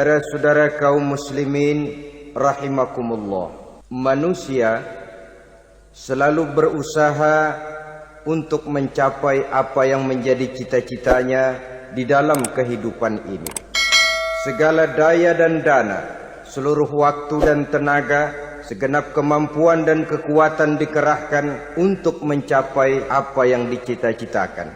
Saudara-saudara kaum muslimin rahimakumullah, manusia selalu berusaha untuk mencapai apa yang menjadi cita-citanya di dalam kehidupan ini. Segala daya dan dana, seluruh waktu dan tenaga, segenap kemampuan dan kekuatan dikerahkan untuk mencapai apa yang dicita-citakan.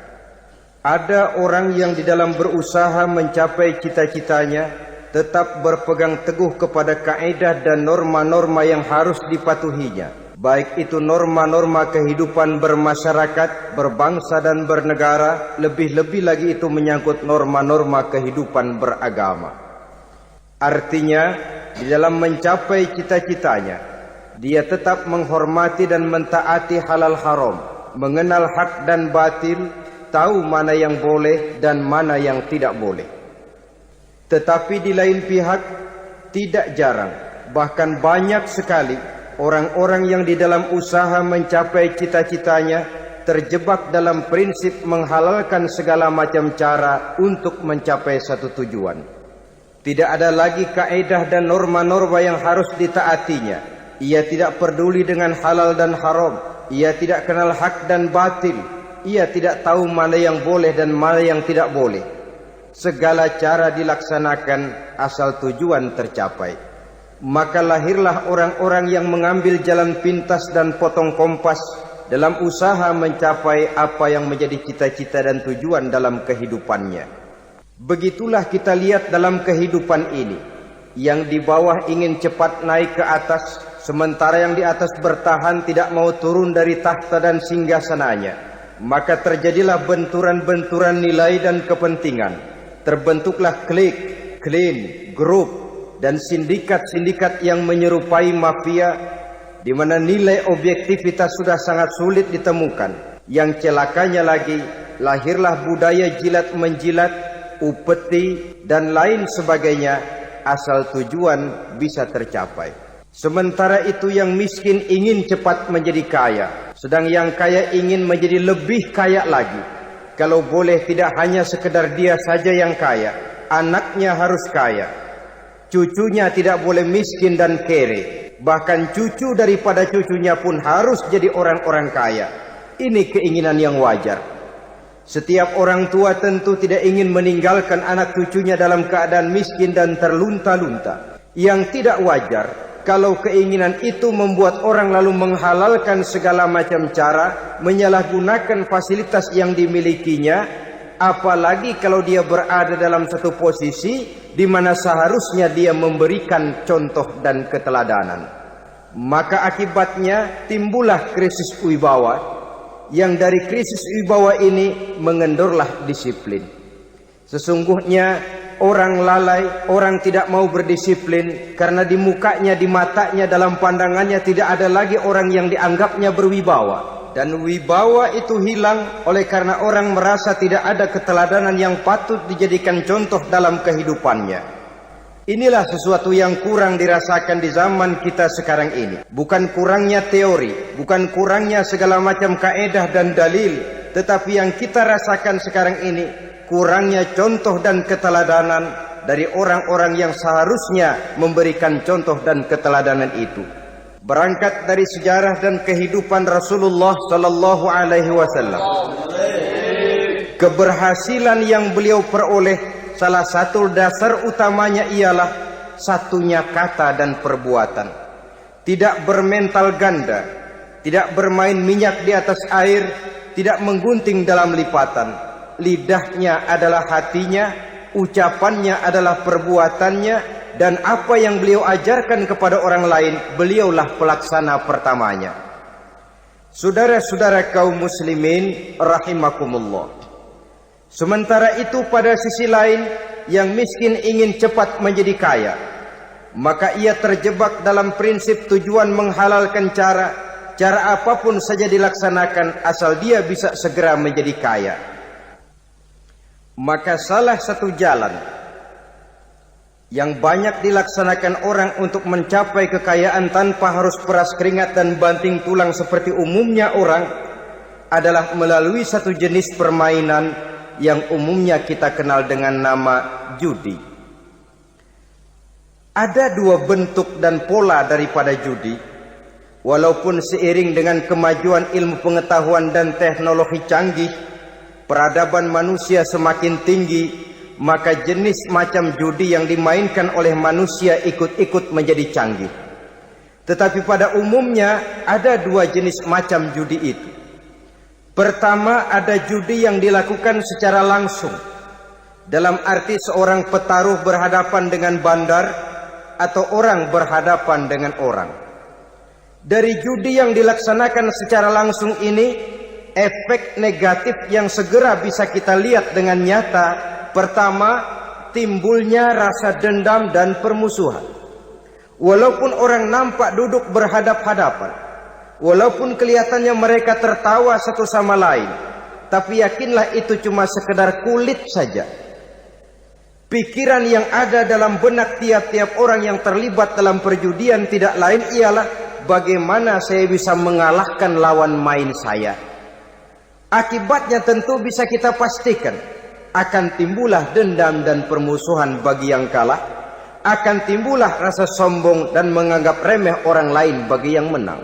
Ada orang yang di dalam berusaha mencapai cita-citanya tetap berpegang teguh kepada kaidah dan norma-norma yang harus dipatuhinya, baik itu norma-norma kehidupan bermasyarakat, berbangsa dan bernegara, lebih-lebih lagi itu menyangkut norma-norma kehidupan beragama. Artinya, di dalam mencapai cita-citanya, dia tetap menghormati dan mentaati halal haram, mengenal hak dan batil, tahu mana yang boleh dan mana yang tidak boleh. Tetapi di lain pihak, tidak jarang, bahkan banyak sekali orang-orang yang di dalam usaha mencapai cita-citanya terjebak dalam prinsip menghalalkan segala macam cara untuk mencapai satu tujuan. Tidak ada lagi kaedah dan norma-norma yang harus ditaatinya. Ia tidak peduli dengan halal dan haram. Ia tidak kenal hak dan batil. Ia tidak tahu mana yang boleh dan mana yang tidak boleh. Segala cara dilaksanakan asal tujuan tercapai. Maka lahirlah orang-orang yang mengambil jalan pintas dan potong kompas dalam usaha mencapai apa yang menjadi cita-cita dan tujuan dalam kehidupannya. Begitulah kita lihat dalam kehidupan ini. Yang di bawah ingin cepat naik ke atas, sementara yang di atas bertahan tidak mau turun dari tahta dan singgasananya. Maka terjadilah benturan-benturan nilai dan kepentingan. Terbentuklah klik, klan, grup, dan sindikat-sindikat yang menyerupai mafia, di mana nilai objektivitas sudah sangat sulit ditemukan. Yang celakanya lagi, lahirlah budaya jilat-menjilat, upeti, dan lain sebagainya, asal tujuan bisa tercapai. Sementara itu yang miskin ingin cepat menjadi kaya, sedang yang kaya ingin menjadi lebih kaya lagi. Kalau boleh tidak hanya sekedar dia saja yang kaya, anaknya harus kaya. Cucunya tidak boleh miskin dan kere. Bahkan cucu daripada cucunya pun harus jadi orang-orang kaya. Ini keinginan yang wajar. Setiap orang tua tentu tidak ingin meninggalkan anak cucunya dalam keadaan miskin dan terlunta-lunta. Yang tidak wajar kalau keinginan itu membuat orang lalu menghalalkan segala macam cara, menyalahgunakan fasilitas yang dimilikinya, apalagi kalau dia berada dalam satu posisi di mana seharusnya dia memberikan contoh dan keteladanan. Maka akibatnya timbullah krisis wibawa, yang dari krisis wibawa ini mengendorlah disiplin. Sesungguhnya orang lalai, orang tidak mau berdisiplin karena di mukanya, di matanya, dalam pandangannya tidak ada lagi orang yang dianggapnya berwibawa. Dan wibawa itu hilang oleh karena orang merasa tidak ada keteladanan yang patut dijadikan contoh dalam kehidupannya. Inilah sesuatu yang kurang dirasakan di zaman kita sekarang ini. Bukan kurangnya teori, bukan kurangnya segala macam kaedah dan dalil, tetapi yang kita rasakan sekarang ini kurangnya contoh dan keteladanan dari orang-orang yang seharusnya memberikan contoh dan keteladanan itu. Berangkat dari sejarah dan kehidupan Rasulullah sallallahu alaihi wasallam, keberhasilan yang beliau peroleh, salah satu dasar utamanya ialah satunya kata dan perbuatan. Tidak bermental ganda, tidak bermain minyak di atas air, tidak menggunting dalam lipatan. Lidahnya adalah hatinya, ucapannya adalah perbuatannya, dan apa yang beliau ajarkan kepada orang lain, beliaulah pelaksana pertamanya. Saudara-saudara kaum muslimin rahimakumullah. Sementara itu pada sisi lain, yang miskin ingin cepat menjadi kaya, maka ia terjebak dalam prinsip tujuan menghalalkan cara apapun saja dilaksanakan asal dia bisa segera menjadi kaya. Maka salah satu jalan yang banyak dilaksanakan orang untuk mencapai kekayaan tanpa harus peras keringat dan banting tulang seperti umumnya orang adalah melalui satu jenis permainan yang umumnya kita kenal dengan nama judi. Ada dua bentuk dan pola daripada judi. Walaupun seiring dengan kemajuan ilmu pengetahuan dan teknologi canggih, peradaban manusia semakin tinggi, maka jenis macam judi yang dimainkan oleh manusia ikut-ikut menjadi canggih. Tetapi pada umumnya ada dua jenis macam judi itu. Pertama, ada judi yang dilakukan secara langsung, dalam arti seorang petaruh berhadapan dengan bandar atau orang berhadapan dengan orang. Dari judi yang dilaksanakan secara langsung ini, efek negatif yang segera bisa kita lihat dengan nyata. Pertama, timbulnya rasa dendam dan permusuhan. Walaupun orang nampak duduk berhadap-hadapan, walaupun kelihatannya mereka tertawa satu sama lain, tapi yakinlah itu cuma sekedar kulit saja. Pikiran yang ada dalam benak tiap-tiap orang yang terlibat dalam perjudian tidak lain ialah bagaimana saya bisa mengalahkan lawan main saya. Akibatnya tentu bisa kita pastikan akan timbullah dendam dan permusuhan bagi yang kalah, akan timbullah rasa sombong dan menganggap remeh orang lain bagi yang menang.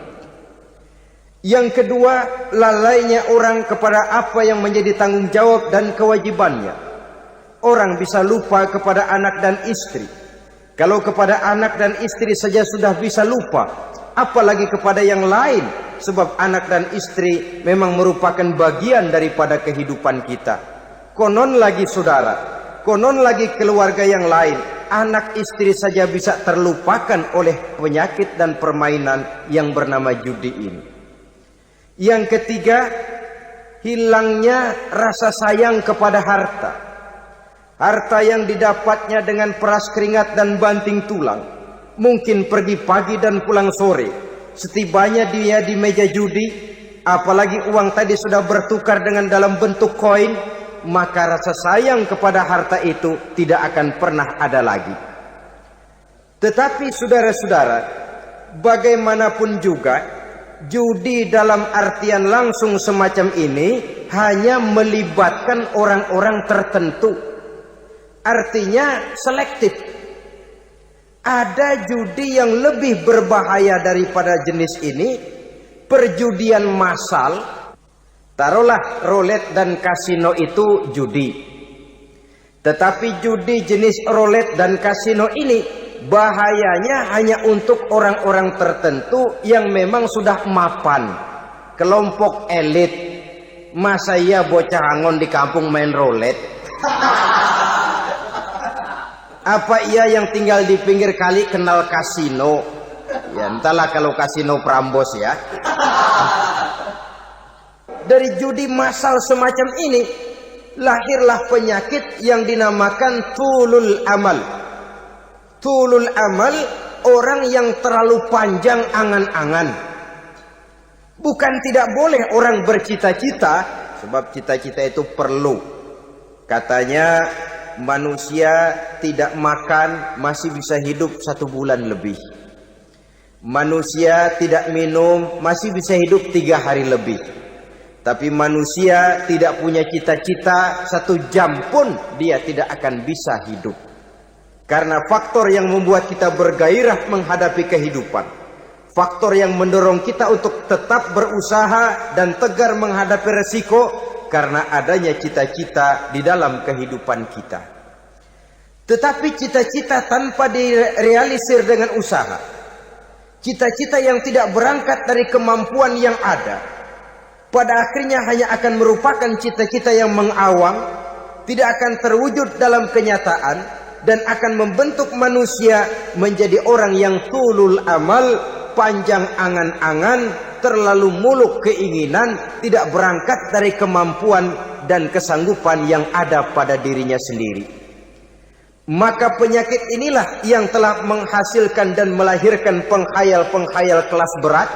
Yang kedua, lalainya orang kepada apa yang menjadi tanggung jawab dan kewajibannya. Orang bisa lupa kepada anak dan istri. Kalau kepada anak dan istri saja sudah bisa lupa, apalagi kepada yang lain. Sebab anak dan istri memang merupakan bagian daripada kehidupan kita. Konon lagi saudara, konon lagi keluarga yang lain, anak istri saja bisa terlupakan oleh penyakit dan permainan yang bernama judi ini. Yang ketiga, hilangnya rasa sayang kepada harta. Harta yang didapatnya dengan peras keringat dan banting tulang. Mungkin pergi pagi dan pulang sore. Setibanya dia di meja judi, apalagi uang tadi sudah bertukar dengan dalam bentuk koin, maka rasa sayang kepada harta itu tidak akan pernah ada lagi. Tetapi saudara-saudara, bagaimanapun juga, judi dalam artian langsung semacam ini hanya melibatkan orang-orang tertentu. Artinya selektif. Ada judi yang lebih berbahaya daripada jenis ini, perjudian massal. Taruhlah roulette dan kasino itu judi. Tetapi judi jenis roulette dan kasino ini bahayanya hanya untuk orang-orang tertentu yang memang sudah mapan, kelompok elit. Masa iya bocah angon di kampung main roulette? Apa ia yang tinggal di pinggir kali kenal kasino? Ya entahlah kalau kasino Prambos ya. Dari judi massal semacam ini lahirlah penyakit yang dinamakan tulul amal. Tulul amal, orang yang terlalu panjang angan-angan. Bukan tidak boleh orang bercita-cita, sebab cita-cita itu perlu. Katanya manusia tidak makan masih bisa hidup 1 bulan lebih. Manusia tidak minum masih bisa hidup 3 hari lebih. Tapi manusia tidak punya cita-cita 1 jam pun dia tidak akan bisa hidup. Karena faktor yang membuat kita bergairah menghadapi kehidupan, faktor yang mendorong kita untuk tetap berusaha dan tegar menghadapi resiko, karena adanya cita-cita di dalam kehidupan kita. Tetapi cita-cita tanpa direalisir dengan usaha, cita-cita yang tidak berangkat dari kemampuan yang ada, pada akhirnya hanya akan merupakan cita-cita yang mengawang, tidak akan terwujud dalam kenyataan, dan akan membentuk manusia menjadi orang yang tulul amal, panjang angan-angan, terlalu muluk keinginan, tidak berangkat dari kemampuan dan kesanggupan yang ada pada dirinya sendiri. Maka penyakit inilah yang telah menghasilkan dan melahirkan penghayal-penghayal kelas berat,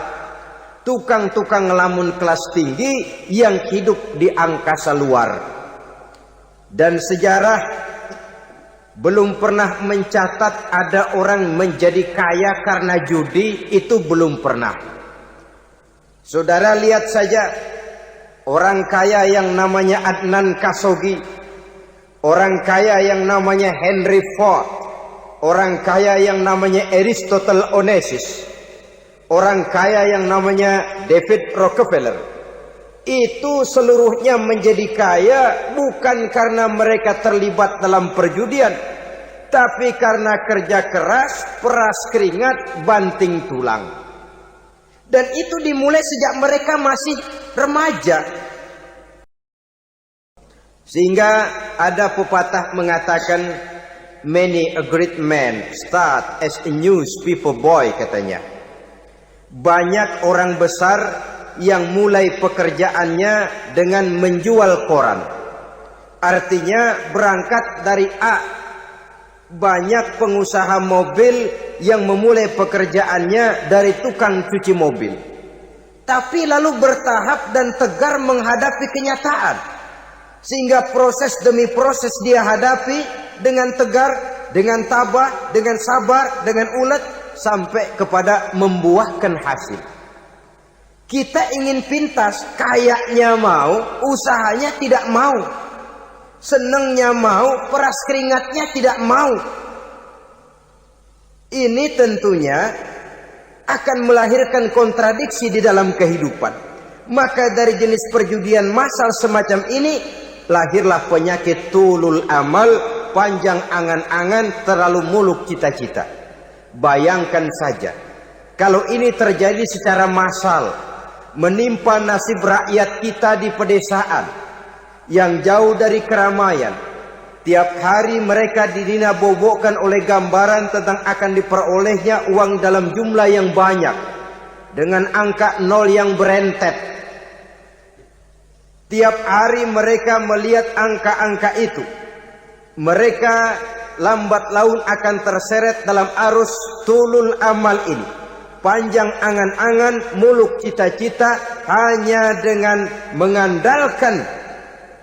tukang-tukang ngelamun kelas tinggi yang hidup di angkasa luar. Dan sejarah belum pernah mencatat ada orang menjadi kaya karena judi, itu belum pernah. Saudara lihat saja orang kaya yang namanya Adnan Khashoggi, orang kaya yang namanya Henry Ford, orang kaya yang namanya Aristotle Onassis, orang kaya yang namanya David Rockefeller, itu seluruhnya menjadi kaya bukan karena mereka terlibat dalam perjudian, tapi karena kerja keras, peras keringat, banting tulang. Dan itu dimulai sejak mereka masih remaja. Sehingga ada pepatah mengatakan, many a great man start as a newspaper boy, katanya. Banyak orang besar yang mulai pekerjaannya dengan menjual koran. Artinya berangkat dari A. Banyak pengusaha mobil yang memulai pekerjaannya dari tukang cuci mobil, tapi lalu bertahap dan tegar menghadapi kenyataan, sehingga proses demi proses dia hadapi dengan tegar, dengan tabah, dengan sabar, dengan ulet, sampai kepada membuahkan hasil. Kita ingin pintas, kayaknya mau, usahanya tidak mau, senengnya mau, peras keringatnya tidak mau. Ini tentunya akan melahirkan kontradiksi di dalam kehidupan. Maka dari jenis perjudian massal semacam ini lahirlah penyakit tulul amal, panjang angan-angan, terlalu muluk cita-cita. Bayangkan saja kalau ini terjadi secara massal, menimpa nasib rakyat kita di pedesaan yang jauh dari keramaian. Tiap hari mereka didina-bobokkan oleh gambaran tentang akan diperolehnya uang dalam jumlah yang banyak dengan angka nol yang berentet. Tiap hari mereka melihat angka-angka itu. Mereka lambat laun akan terseret dalam arus tulul amal ini. Panjang angan-angan, muluk cita-cita, hanya dengan mengandalkan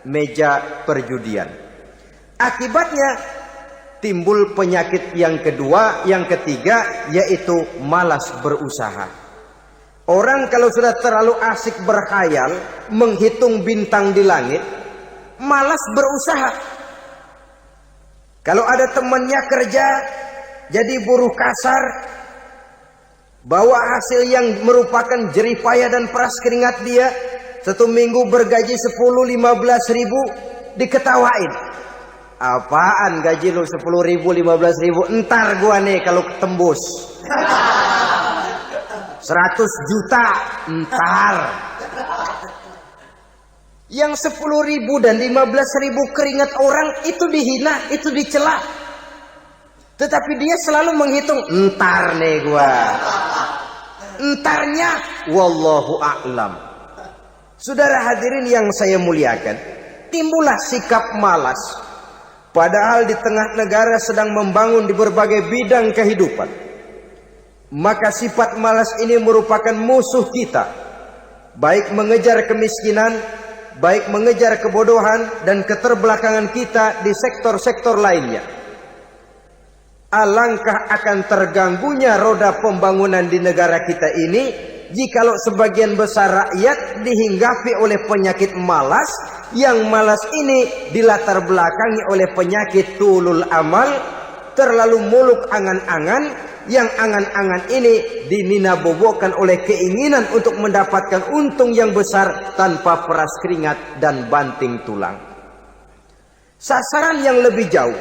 meja perjudian. Akibatnya timbul penyakit yang kedua, yang ketiga, yaitu malas berusaha. Orang kalau sudah terlalu asik berkhayal, menghitung bintang di langit, malas berusaha. Kalau ada temannya kerja jadi buruh kasar, bawa hasil yang merupakan jerih payah dan peras keringat dia, 1 minggu bergaji 10-15 ribu, diketawain. Apaan gaji lu 10 ribu, 15 ribu? Entar gua nih kalau tembus 100 juta, entar. Yang 10 ribu dan 15 ribu keringat orang itu dihina, itu dicela. Tetapi dia selalu menghitung, entar nih gua. Entarnya wallahu a'lam. Saudara hadirin yang saya muliakan, timbullah sikap malas. Padahal di tengah negara sedang membangun di berbagai bidang kehidupan. Maka sifat malas ini merupakan musuh kita. Baik mengejar kemiskinan, baik mengejar kebodohan dan keterbelakangan kita di sektor-sektor lainnya. Alangkah akan terganggunya roda pembangunan di negara kita ini jikalau sebagian besar rakyat dihinggapi oleh penyakit malas, yang malas ini dilatar belakangi oleh penyakit tulul amal, terlalu muluk angan-angan, yang angan-angan ini dinina-bobokkan oleh keinginan untuk mendapatkan untung yang besar tanpa peras keringat dan banting tulang. Sasaran yang lebih jauh,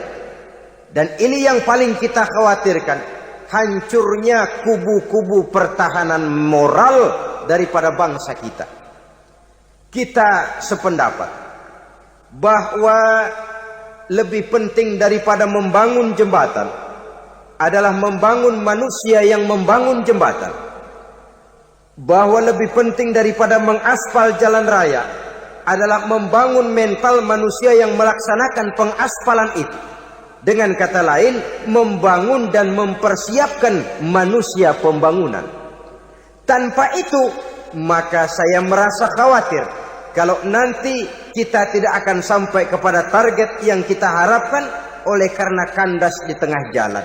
dan ini yang paling kita khawatirkan, hancurnya kubu-kubu pertahanan moral daripada bangsa kita. Kita sependapat bahwa lebih penting daripada membangun jembatan adalah membangun manusia yang membangun jembatan. Bahwa lebih penting daripada mengaspal jalan raya adalah membangun mental manusia yang melaksanakan pengaspalan itu. Dengan kata lain, membangun dan mempersiapkan manusia pembangunan. Tanpa itu, maka saya merasa khawatir kalau nanti kita tidak akan sampai kepada target yang kita harapkan oleh karena kandas di tengah jalan.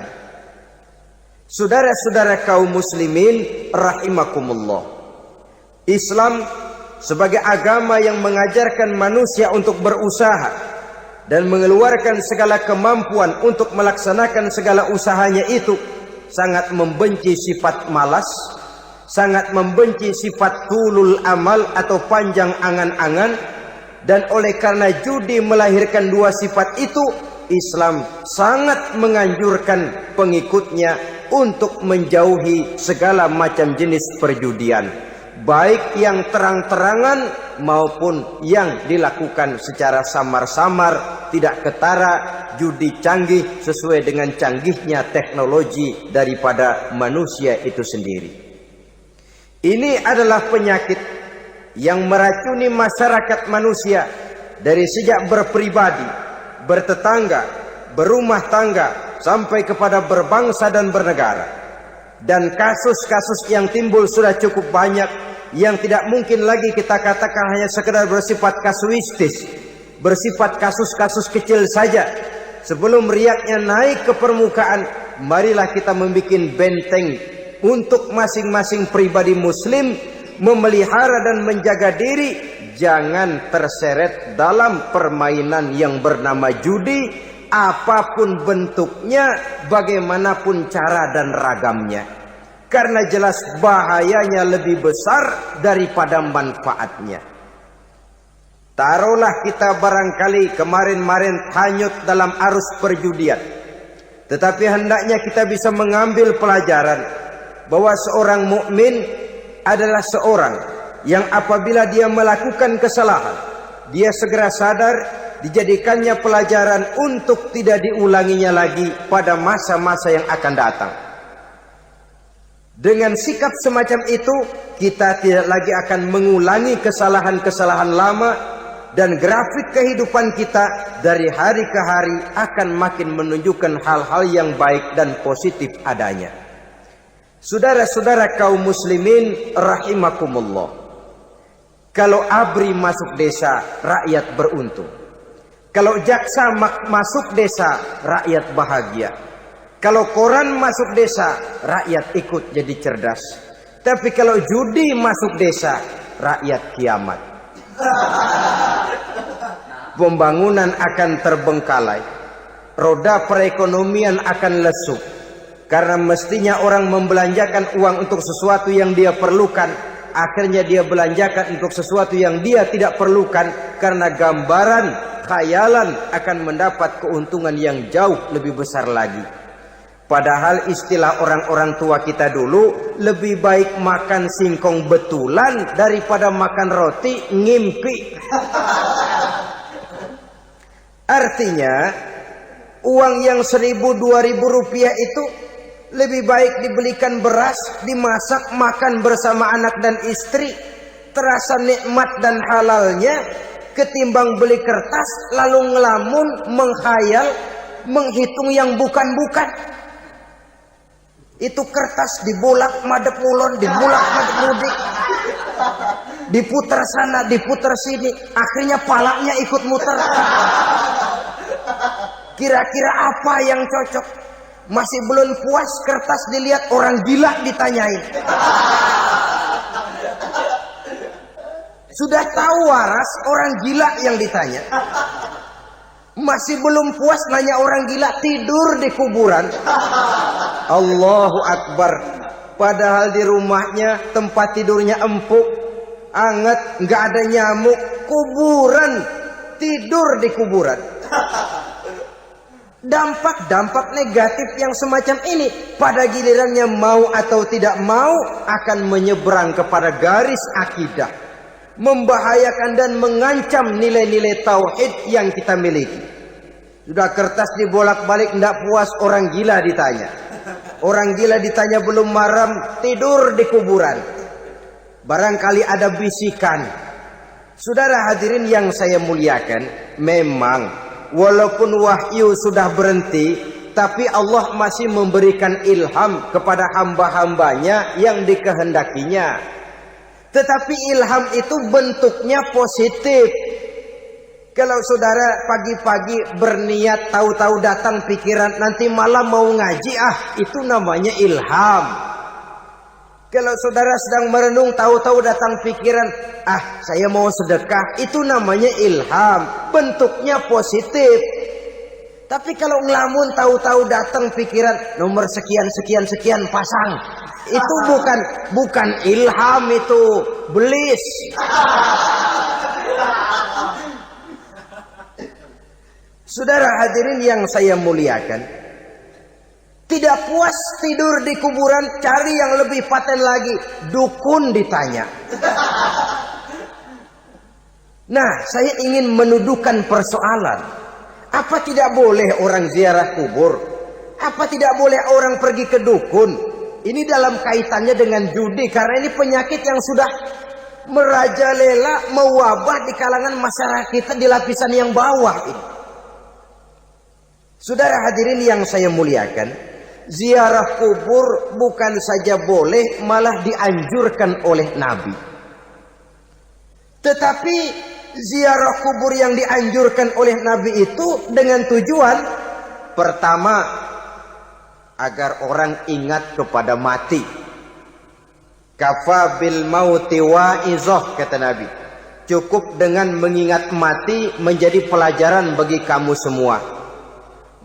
Saudara-saudara kaum muslimin rahimakumullah, Islam sebagai agama yang mengajarkan manusia untuk berusaha, dan mengeluarkan segala kemampuan untuk melaksanakan segala usahanya itu, sangat membenci sifat malas, sangat membenci sifat tulul amal atau panjang angan-angan. Dan oleh karena judi melahirkan dua sifat itu, Islam sangat menganjurkan pengikutnya untuk menjauhi segala macam jenis perjudian, baik yang terang-terangan maupun yang dilakukan secara samar-samar, tidak ketara, judi canggih sesuai dengan canggihnya teknologi daripada manusia itu sendiri. Ini adalah penyakit yang meracuni masyarakat manusia dari sejak berpribadi, bertetangga, berumah tangga, sampai kepada berbangsa dan bernegara. Dan kasus-kasus yang timbul sudah cukup banyak, yang tidak mungkin lagi kita katakan hanya sekedar bersifat kasuistis, bersifat kasus-kasus kecil saja. Sebelum riaknya naik ke permukaan, marilah kita membuat benteng untuk masing-masing pribadi muslim memelihara dan menjaga diri, jangan terseret dalam permainan yang bernama judi, apapun bentuknya, bagaimanapun cara dan ragamnya. Karena jelas bahayanya lebih besar daripada manfaatnya. Taruhlah kita barangkali kemarin-marin hanyut dalam arus perjudian, tetapi hendaknya kita bisa mengambil pelajaran bahwa seorang mukmin adalah seorang yang apabila dia melakukan kesalahan, dia segera sadar, dijadikannya pelajaran untuk tidak diulanginya lagi pada masa-masa yang akan datang. Dengan sikap semacam itu, kita tidak lagi akan mengulangi kesalahan-kesalahan lama, dan grafik kehidupan kita dari hari ke hari akan makin menunjukkan hal-hal yang baik dan positif adanya. Saudara-saudara kaum muslimin rahimakumullah, kalau ABRI masuk desa, rakyat beruntung. Kalau jaksa masuk desa, rakyat bahagia. Kalau koran masuk desa, rakyat ikut jadi cerdas. Tapi kalau judi masuk desa, rakyat kiamat. Pembangunan akan terbengkalai, roda perekonomian akan lesu. Karena mestinya orang membelanjakan uang untuk sesuatu yang dia perlukan, akhirnya dia belanjakan untuk sesuatu yang dia tidak perlukan, karena gambaran, khayalan akan mendapat keuntungan yang jauh lebih besar lagi. Padahal istilah orang-orang tua kita dulu, lebih baik makan singkong betulan daripada makan roti ngimpi. Artinya, uang yang 1.000-2.000 rupiah itu lebih baik dibelikan beras, dimasak, makan bersama anak dan istri, terasa nikmat dan halalnya, ketimbang beli kertas lalu ngelamun, menghayal, menghitung yang bukan-bukan. Itu kertas dibolak madep ulon, dibolak madep mudik, diputar sana, diputar sini, akhirnya palanya ikut muter. Kira-kira apa yang cocok? Masih belum puas, kertas dilihat, orang gila ditanyain. Sudah tahu waras, orang gila yang ditanya. Masih belum puas, nanya orang gila, tidur di kuburan. Allahu Akbar. Padahal di rumahnya tempat tidurnya empuk, anget, nggak ada nyamuk. Kuburan, tidur di kuburan. Dampak-dampak negatif yang semacam ini pada gilirannya mau atau tidak mau akan menyeberang kepada garis akidah, membahayakan dan mengancam nilai-nilai tauhid yang kita miliki. Sudah kertas dibolak-balik, tidak puas, orang gila ditanya. Orang gila ditanya belum maram, tidur di kuburan. Barangkali ada bisikan. Saudara hadirin yang saya muliakan, memang walaupun wahyu sudah berhenti, tapi Allah masih memberikan ilham kepada hamba-hambanya yang dikehendakinya. Tetapi ilham itu bentuknya positif. Kalau saudara pagi-pagi berniat, tahu-tahu datang pikiran nanti malam mau ngaji, itu namanya ilham. Kalau saudara sedang merenung, tahu-tahu datang pikiran, saya mau sedekah, itu namanya ilham, bentuknya positif. Tapi kalau ngelamun, tahu-tahu datang pikiran, nomor sekian sekian sekian pasang, itu bukan ilham, itu belis. Saudara hadirin yang saya muliakan, tidak puas tidur di kuburan, cari yang lebih paten lagi, dukun ditanya. Nah, saya ingin menuduhkan persoalan. Apa tidak boleh orang ziarah kubur? Apa tidak boleh orang pergi ke dukun? Ini dalam kaitannya dengan judi, karena ini penyakit yang sudah merajalela, mewabah di kalangan masyarakat kita di lapisan yang bawah ini. Saudara hadirin yang saya muliakan, ziarah kubur bukan saja boleh, malah dianjurkan oleh Nabi. Tetapi ziarah kubur yang dianjurkan oleh Nabi itu dengan tujuan pertama, agar orang ingat kepada mati. Kafa bil mauti wa'izah, kata Nabi. Cukup dengan mengingat mati menjadi pelajaran bagi kamu semua.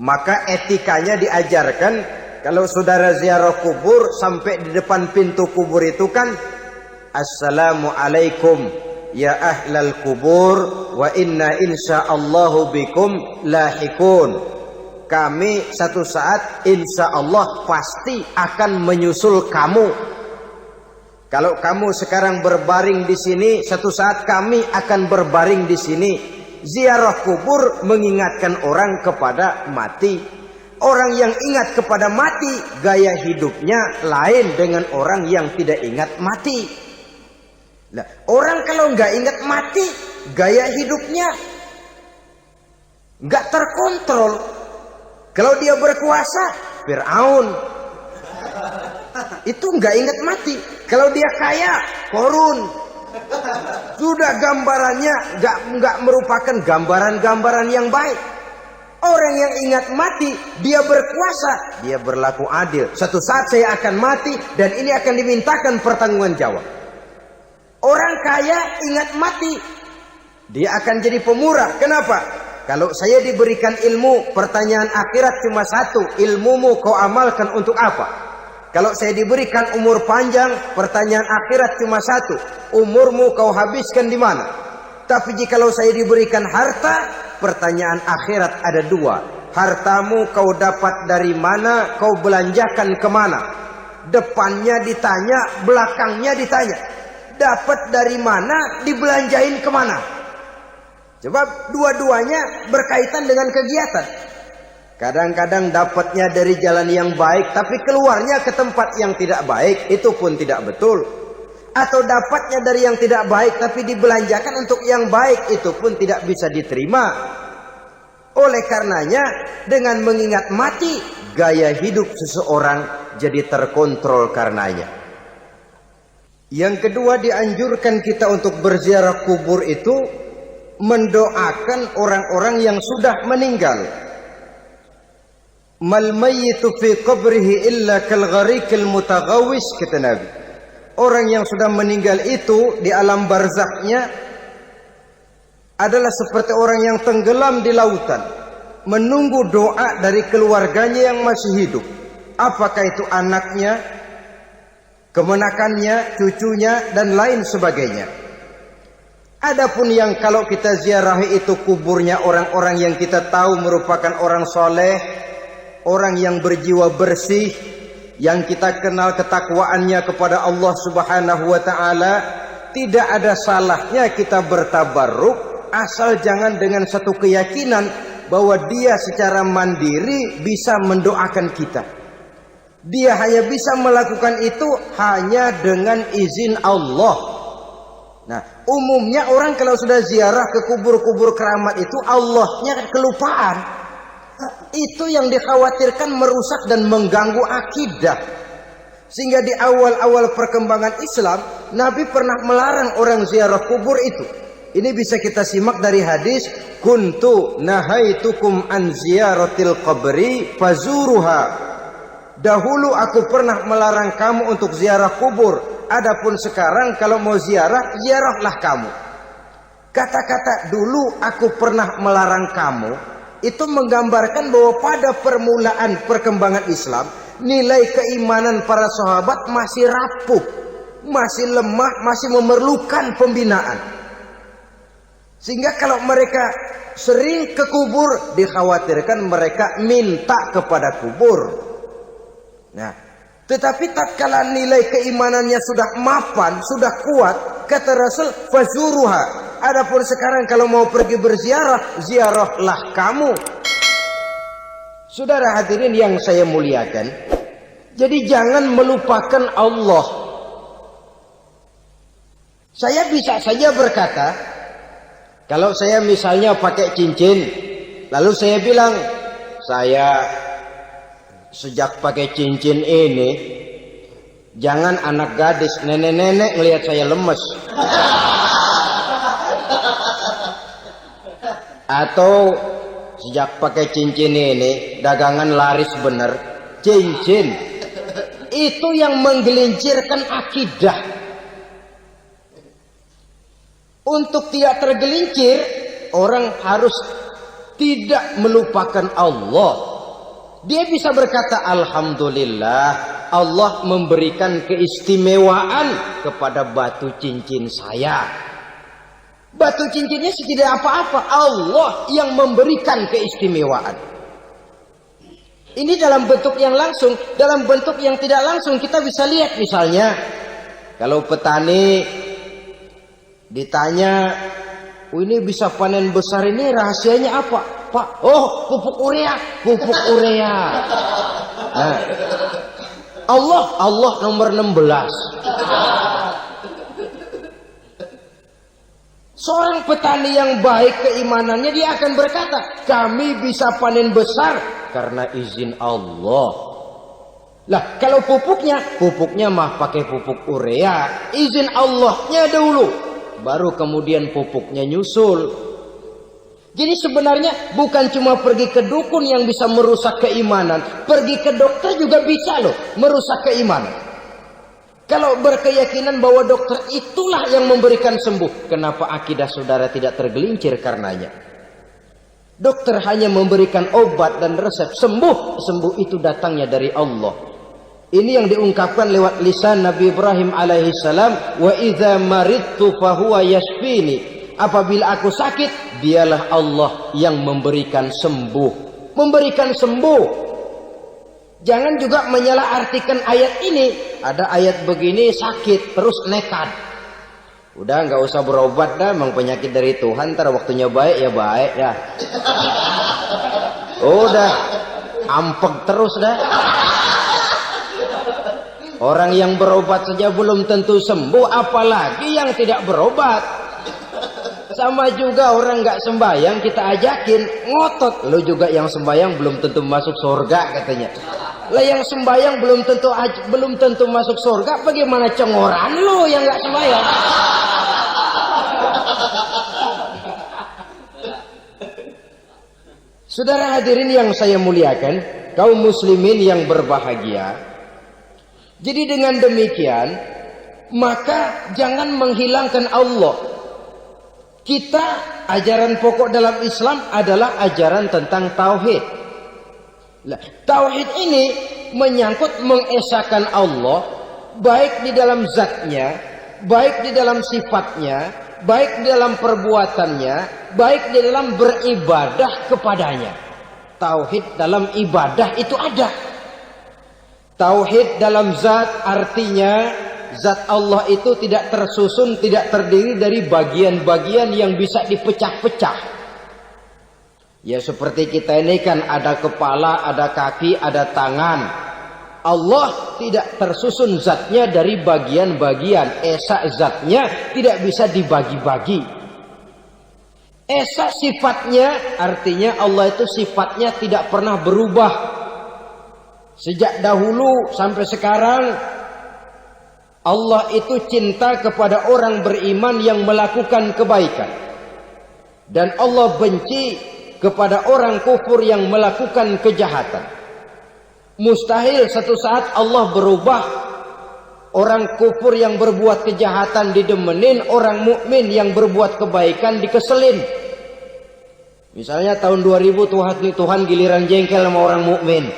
Maka etikanya diajarkan, kalau saudara ziarah kubur, sampai di depan pintu kubur itu kan, Assalamualaikum ya ahlal kubur wa inna insyaallahu bikum lahikun. Kami satu saat insya Allah pasti akan menyusul kamu. Kalau kamu sekarang berbaring di sini, satu saat kami akan berbaring di sini. Ziarah kubur mengingatkan orang kepada mati. Orang yang ingat kepada mati, gaya hidupnya lain dengan orang yang tidak ingat mati. Nah, orang kalau nggak ingat mati, gaya hidupnya nggak terkontrol. Kalau dia berkuasa, Fir'aun, itu nggak ingat mati. Kalau dia kaya, Korun. Sudah gambarannya nggak merupakan gambaran-gambaran yang baik. Orang yang ingat mati, dia berkuasa, dia berlaku adil. Satu saat saya akan mati dan ini akan dimintakan pertanggungan jawab. Orang kaya ingat mati, dia akan jadi pemurah. Kenapa? Kalau saya diberikan ilmu, pertanyaan akhirat cuma satu, ilmumu kau amalkan untuk apa? Kalau saya diberikan umur panjang, pertanyaan akhirat cuma satu, umurmu kau habiskan di mana? Tapi jikalau saya diberikan harta, pertanyaan akhirat ada dua, hartamu kau dapat dari mana, kau belanjakan kemana? Depannya ditanya, belakangnya ditanya, dapat dari mana, dibelanjain kemana? Sebab dua-duanya berkaitan dengan kegiatan. Kadang-kadang dapatnya dari jalan yang baik, tapi keluarnya ke tempat yang tidak baik, itu pun tidak betul. Atau dapatnya dari yang tidak baik, tapi dibelanjakan untuk yang baik, itu pun tidak bisa diterima. Oleh karenanya, dengan mengingat mati, gaya hidup seseorang jadi terkontrol karenanya. Yang kedua, dianjurkan kita untuk berziarah kubur itu mendoakan orang-orang yang sudah meninggal. Mal mayyitu fi qabrihi illa kal gharikil mutaghawis, kata Nabi. Orang yang sudah meninggal itu di alam barzakhnya adalah seperti orang yang tenggelam di lautan, menunggu doa dari keluarganya yang masih hidup. Apakah itu anaknya, kemenakannya, cucunya, dan lain sebagainya. Adapun yang kalau kita ziarahi itu kuburnya orang-orang yang kita tahu merupakan orang soleh, orang yang berjiwa bersih, yang kita kenal ketakwaannya kepada Allah Subhanahu wa ta'ala, tidak ada salahnya kita bertabarruk, asal jangan dengan satu keyakinan bahwa dia secara mandiri bisa mendoakan kita. Dia hanya bisa melakukan itu hanya dengan izin Allah. Nah, umumnya orang kalau sudah ziarah ke kubur-kubur keramat itu, Allahnya kelupaan. Itu yang dikhawatirkan merusak dan mengganggu akidah. Sehingga di awal-awal perkembangan Islam, Nabi pernah melarang orang ziarah kubur itu. Ini bisa kita simak dari hadis, kuntu nahaitukum an ziyaratil qabri fazuruha. Dahulu aku pernah melarang kamu untuk ziarah kubur. Adapun sekarang kalau mau ziarah, ziarahlah kamu. Kata-kata dulu aku pernah melarang kamu itu menggambarkan bahwa pada permulaan perkembangan Islam, nilai keimanan para sahabat masih rapuh, masih lemah, masih memerlukan pembinaan. Sehingga kalau mereka sering ke kubur, dikhawatirkan mereka minta kepada kubur. Nah, tetapi tatkala nilai keimanannya sudah mapan, sudah kuat, kata Rasul, fazuruha. Adapun sekarang kalau mau pergi berziarah, ziarahlah kamu. Saudara hadirin yang saya muliakan, jadi jangan melupakan Allah. Saya bisa saja berkata, kalau saya misalnya pakai cincin, lalu saya bilang, saya sejak pakai cincin ini, jangan anak gadis, nenek-nenek ngelihat saya lemes. Atau sejak pakai cincin ini, dagangan laris bener. Cincin itu yang menggelincirkan akidah. Untuk tidak tergelincir, orang harus tidak melupakan Allah. Dia bisa berkata, alhamdulillah, Allah memberikan keistimewaan kepada batu cincin saya. Batu cincinnya tidak apa-apa, Allah yang memberikan keistimewaan. Ini dalam bentuk yang langsung. Dalam bentuk yang tidak langsung kita bisa lihat, misalnya kalau petani ditanya, ini bisa panen besar ini rahasianya apa, Pak? Oh, pupuk urea, pupuk urea. Nah, Allah nomor 16. Seorang petani yang baik keimanannya, dia akan berkata, kami bisa panen besar karena izin Allah. Lah, kalau pupuknya mah pakai pupuk urea, izin Allahnya dulu, baru kemudian pupuknya nyusul. Jadi sebenarnya bukan cuma pergi ke dukun yang bisa merusak keimanan, pergi ke dokter juga bisa loh merusak keimanan. Kalau berkeyakinan bahwa dokter itulah yang memberikan sembuh, kenapa akidah saudara tidak tergelincir karenanya? Dokter hanya memberikan obat dan resep, sembuh itu datangnya dari Allah. Ini yang diungkapkan lewat lisan Nabi Ibrahim alaihi salam, wa idza maridtu fahuwa yashfini. Apabila aku sakit, dialah Allah yang memberikan sembuh. Memberikan sembuh. Jangan juga menyalahartikan ayat ini. Ada ayat begini sakit terus nekat. Udah nggak usah berobat dah, memang penyakit dari Tuhan. Ntar waktunya baik ya baik dah. Udah ampeg terus dah. Orang yang berobat saja belum tentu sembuh, apalagi yang tidak berobat. Sama juga orang nggak sembahyang kita ajakin ngotot, lo juga yang sembahyang belum tentu masuk surga katanya. Lah yang sembahyang belum tentu masuk surga, bagaimana cengoran lo yang nggak sembahyang? Saudara hadirin yang saya muliakan, kaum muslimin yang berbahagia. Jadi dengan demikian, maka jangan menghilangkan Allah. Kita, ajaran pokok dalam Islam adalah ajaran tentang tauhid. Tauhid ini menyangkut mengesahkan Allah, baik di dalam zatnya, baik di dalam sifatnya, baik di dalam perbuatannya, baik di dalam beribadah kepadanya. Tauhid dalam ibadah itu ada. Tauhid dalam zat artinya zat Allah itu tidak tersusun, tidak terdiri dari bagian-bagian yang bisa dipecah-pecah. Ya seperti kita ini kan ada kepala, ada kaki, ada tangan. Allah tidak tersusun zatnya dari bagian-bagian. Esa zatnya tidak bisa dibagi-bagi. Esa sifatnya artinya Allah itu sifatnya tidak pernah berubah. Sejak dahulu sampai sekarang Allah itu cinta kepada orang beriman yang melakukan kebaikan. Dan Allah benci kepada orang kufur yang melakukan kejahatan. Mustahil satu saat Allah berubah. Orang kufur yang berbuat kejahatan didemenin, orang mukmin yang berbuat kebaikan dikeselin. Misalnya tahun 2000 Tuhan giliran jengkel sama orang mukmin.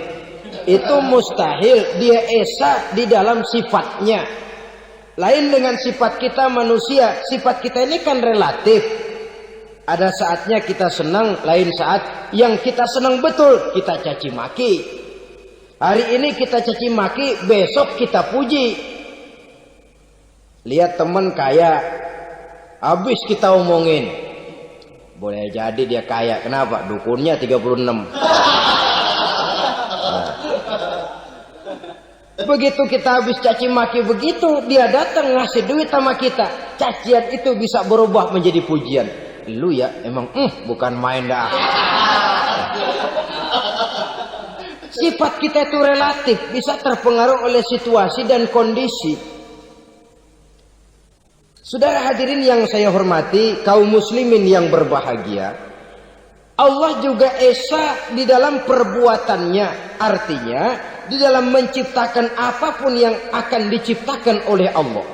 Itu mustahil, dia esa di dalam sifatnya. Lain dengan sifat kita manusia. Sifat kita ini kan relatif. Ada saatnya kita senang, lain saat yang kita senang betul kita caci maki. Hari ini kita caci maki, besok kita puji. Lihat teman kaya, habis kita omongin. Boleh jadi dia kaya, kenapa? Dukunnya 36. Nah. Begitu kita habis caci maki begitu, dia datang ngasih duit sama kita. Cacian itu bisa berubah menjadi pujian. Lu ya emang bukan main dah. Sifat kita itu relatif, bisa terpengaruh oleh situasi dan kondisi. Saudara hadirin yang saya hormati, kaum muslimin yang berbahagia, Allah juga esa di dalam perbuatannya. Artinya di dalam menciptakan apapun yang akan diciptakan oleh Allah,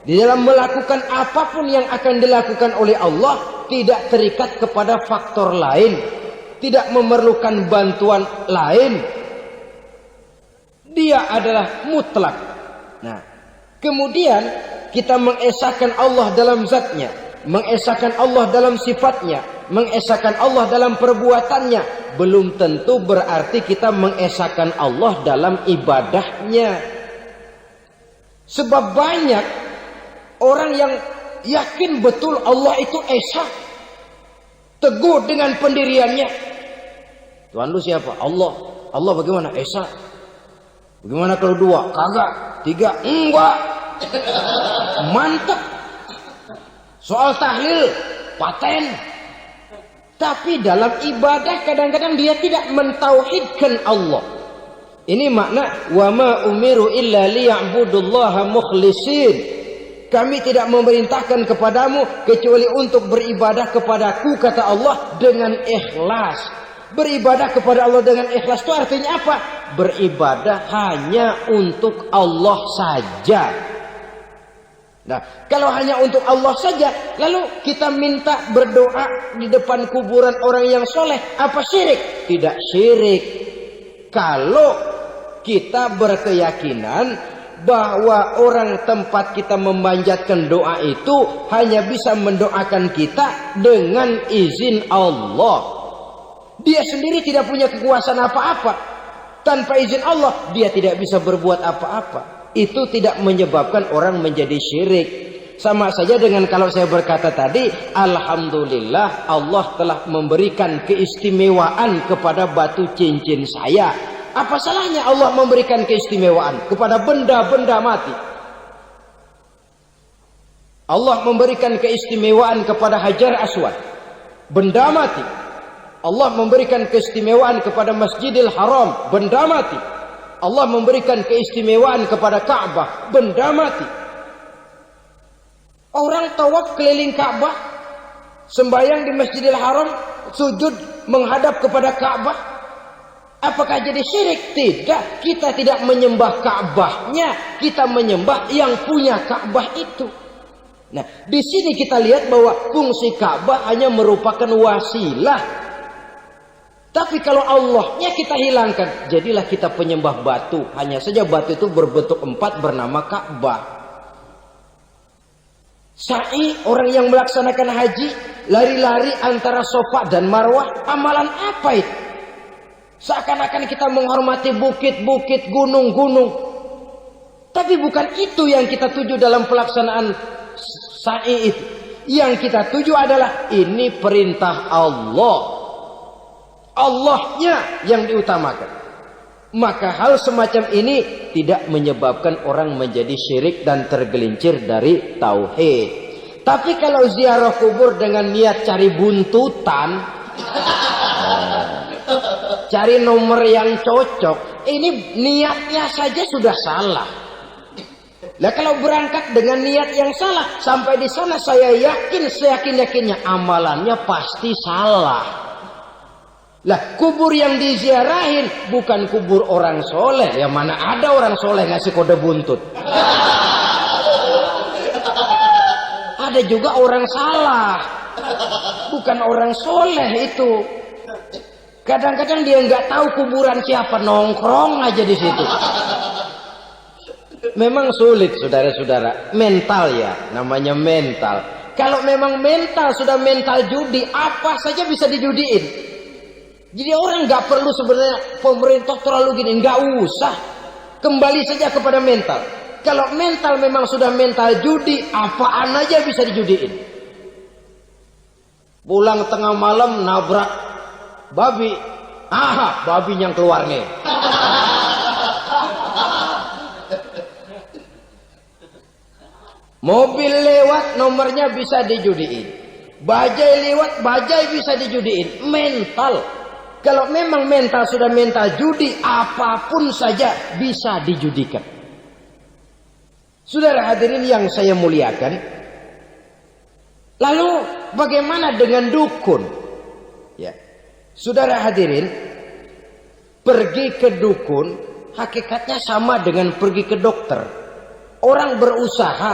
di dalam melakukan apapun yang akan dilakukan oleh Allah, tidak terikat kepada faktor lain, tidak memerlukan bantuan lain. Dia adalah mutlak. Nah, kemudian kita mengesahkan Allah dalam zatnya, mengesahkan Allah dalam sifatnya, mengesahkan Allah dalam perbuatannya. Belum tentu berarti kita mengesahkan Allah dalam ibadahnya. Sebab banyak orang yang yakin betul Allah itu esa, teguh dengan pendiriannya. Tuhan lu siapa? Allah. Allah bagaimana? Esa. Bagaimana kalau 2? Kagak. 3? Enggak. Mantap. Soal tahlil paten. Tapi dalam ibadah kadang-kadang dia tidak mentauhidkan Allah. Ini makna wa ma umiru illa liya'budullaha mukhlisin. Kami tidak memerintahkan kepadamu kecuali untuk beribadah kepadaku, kata Allah, dengan ikhlas. Beribadah kepada Allah dengan ikhlas itu artinya apa? Beribadah hanya untuk Allah saja. Nah, kalau hanya untuk Allah saja, lalu kita minta berdoa di depan kuburan orang yang soleh, apa syirik? Tidak syirik. Kalau kita berkeyakinan bahwa orang tempat kita memanjatkan doa itu hanya bisa mendoakan kita dengan izin Allah. Dia sendiri tidak punya kekuasaan apa-apa. Tanpa izin Allah, dia tidak bisa berbuat apa-apa. Itu tidak menyebabkan orang menjadi syirik. Sama saja dengan kalau saya berkata tadi, alhamdulillah Allah telah memberikan keistimewaan kepada batu cincin saya. Apa salahnya Allah memberikan keistimewaan kepada benda-benda mati? Allah memberikan keistimewaan kepada Hajar Aswad, benda mati. Allah memberikan keistimewaan kepada Masjidil Haram, benda mati. Allah memberikan keistimewaan kepada Ka'bah, benda mati. Orang tawaf keliling Ka'bah, sembahyang di Masjidil Haram, sujud menghadap kepada Ka'bah. Apakah jadi syirik? Tidak. Kita tidak menyembah Ka'bahnya, kita menyembah yang punya Ka'bah itu. Nah, di sini kita lihat bahwa fungsi Ka'bah hanya merupakan wasilah. Tapi kalau Allahnya kita hilangkan, jadilah kita penyembah batu. Hanya saja batu itu berbentuk 4 bernama Ka'bah. Sa'i, orang yang melaksanakan haji, lari-lari antara Safa dan Marwah, amalan apa itu? Seakan-akan kita menghormati bukit-bukit, gunung-gunung. Tapi bukan itu yang kita tuju dalam pelaksanaan sa'i itu. Yang kita tuju adalah ini perintah Allah. Allahnya yang diutamakan. Maka hal semacam ini tidak menyebabkan orang menjadi syirik dan tergelincir dari tauhid. Tapi kalau ziarah kubur dengan niat cari buntutan, cari nomor yang cocok, ini niatnya saja sudah salah. Nah, kalau berangkat dengan niat yang salah, sampai di sana saya yakin seyakin-yakinnya amalannya pasti salah. Lah kubur yang diziarahin bukan kubur orang soleh. Ya mana ada orang soleh ngasih kode buntut. Ada juga orang salah, bukan orang soleh itu. Kadang-kadang dia nggak tahu kuburan siapa, nongkrong aja di situ. Memang sulit saudara-saudara, mental ya, namanya mental. Kalau memang mental sudah mental judi, apa saja bisa dijudiin. Jadi orang nggak perlu sebenarnya pemerintah terlalu gini, nggak usah. Kembali saja kepada mental. Kalau mental memang sudah mental judi, apaan aja bisa dijudiin. Pulang tengah malam nabrak babi, babi yang keluar nih. Mobil lewat nomornya bisa dijudiin. Bajai lewat bajai bisa dijudiin. Mental. Kalau memang mental sudah mental judi, apapun saja bisa dijudikan. Saudara hadirin yang saya muliakan, lalu bagaimana dengan dukun? Ya, saudara hadirin, pergi ke dukun hakikatnya sama dengan pergi ke dokter. Orang berusaha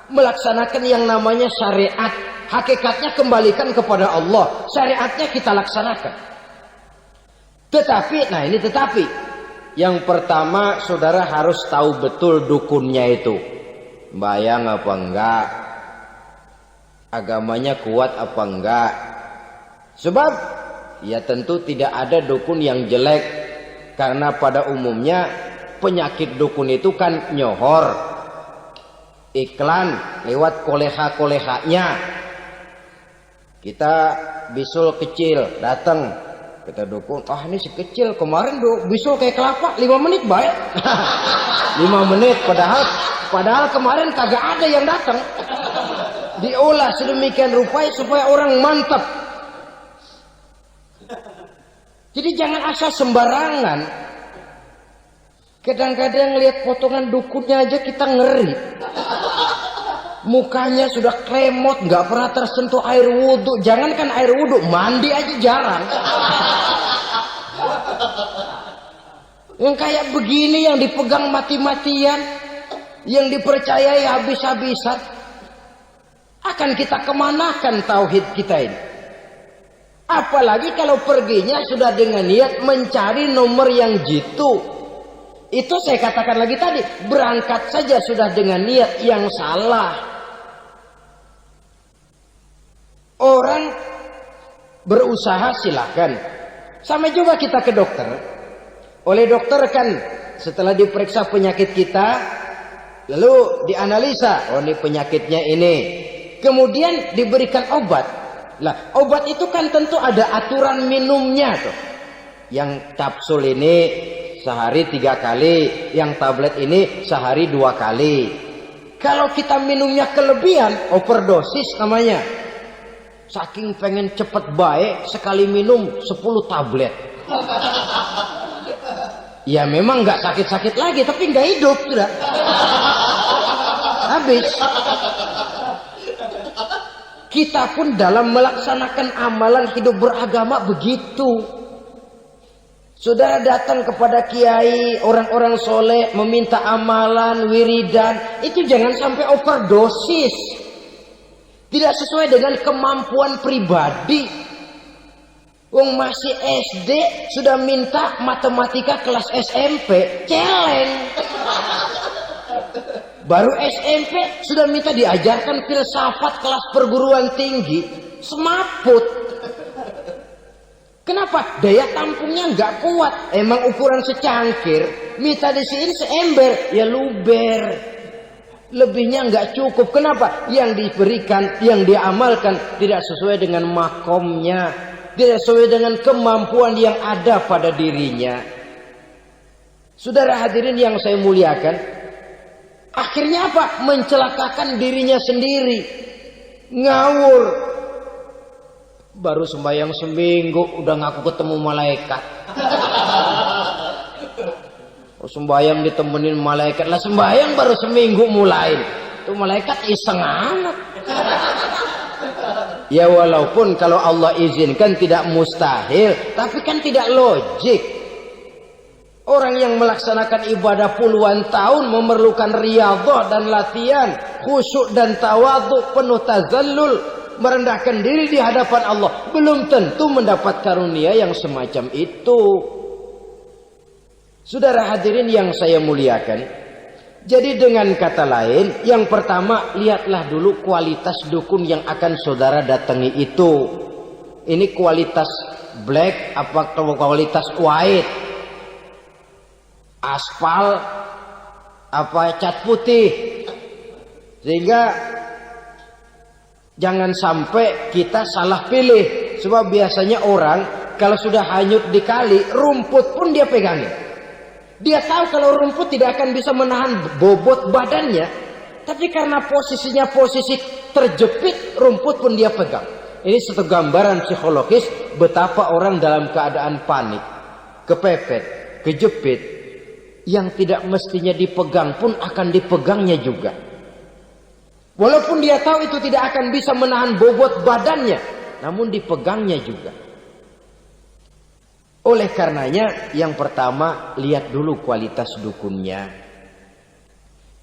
melaksanakan yang namanya syariat, hakikatnya kembalikan kepada Allah. Syariatnya kita laksanakan. Tetapi, nah ini tetapi. Yang pertama, saudara harus tahu betul dukunnya itu. Bayang apa enggak? Agamanya kuat apa enggak? Sebab, ya tentu tidak ada dukun yang jelek. Karena pada umumnya, penyakit dukun itu kan nyohor. Iklan lewat koleha-kolehanya. Kita bisul kecil, datang. Kata dukun, ini si kecil kemarin bisul kayak kelapa 5 menit baik. 5 menit padahal kemarin kagak ada yang datang. Diolah sedemikian rupa supaya orang mantap. Jadi jangan asal sembarangan. Kadang-kadang lihat potongan dukunnya aja kita ngeri. Mukanya sudah kremot, nggak pernah tersentuh air wudhu. Jangankan air wudhu, mandi aja jarang. Yang kayak begini yang dipegang mati-matian, yang dipercayai habis-habisan, akan kita kemanakan tauhid kita ini? Apalagi kalau perginya sudah dengan niat mencari nomor yang jitu. Itu saya katakan lagi tadi, berangkat saja sudah dengan niat yang salah. Orang berusaha silakan. Sama juga kita ke dokter. Oleh dokter kan setelah diperiksa penyakit kita, lalu dianalisa, ini penyakitnya ini. Kemudian diberikan obat. Lah, obat itu kan tentu ada aturan minumnya tuh. Yang kapsul ini sehari 3 kali, yang tablet ini sehari 2 kali. Kalau kita minumnya kelebihan, overdosis namanya. Saking pengen cepet baik, sekali minum 10 tablet. Ya memang nggak sakit-sakit lagi, tapi nggak hidup sudah. Habis. Kita pun dalam melaksanakan amalan hidup beragama begitu. Saudara datang kepada kiai, orang-orang soleh, meminta amalan, wiridan, itu jangan sampai overdosis. Tidak sesuai dengan kemampuan pribadi. Wong masih SD sudah minta matematika kelas SMP, celeng. Baru SMP sudah minta diajarkan filsafat kelas perguruan tinggi, semaput. Kenapa? Daya tampungnya nggak kuat. Emang ukuran secangkir, minta disini seember, ya luber. Lebihnya nggak cukup. Kenapa? Yang diberikan, yang diamalkan tidak sesuai dengan makomnya, tidak sesuai dengan kemampuan yang ada pada dirinya. Saudara hadirin yang saya muliakan, akhirnya apa? Mencelakakan dirinya sendiri, ngawur. Baru sembahyang seminggu udah ngaku ketemu malaikat. Sembahyang ditemenin malaikat lah, sembahyang baru seminggu mulai. Itu malaikat iseng amat. Ya walaupun kalau Allah izinkan tidak mustahil, tapi kan tidak logik. Orang yang melaksanakan ibadah puluhan tahun memerlukan riyadhah dan latihan, khusyuk dan tawadhu, penuh tazallul, merendahkan diri di hadapan Allah, belum tentu mendapat karunia yang semacam itu. Saudara hadirin yang saya muliakan, jadi dengan kata lain, yang pertama, lihatlah dulu kualitas dukun yang akan saudara datangi itu. Ini kualitas black apa kualitas white? Aspal apa cat putih? Sehingga jangan sampai kita salah pilih. Sebab biasanya orang kalau sudah hanyut di kali, rumput pun dia pegangin. Dia tahu kalau rumput tidak akan bisa menahan bobot badannya, tapi karena posisinya posisi terjepit, rumput pun dia pegang. Ini satu gambaran psikologis betapa orang dalam keadaan panik, kepepet, kejepit, yang tidak mestinya dipegang pun akan dipegangnya juga. Walaupun dia tahu itu tidak akan bisa menahan bobot badannya, namun dipegangnya juga. Oleh karenanya, yang pertama, lihat dulu kualitas dukunnya.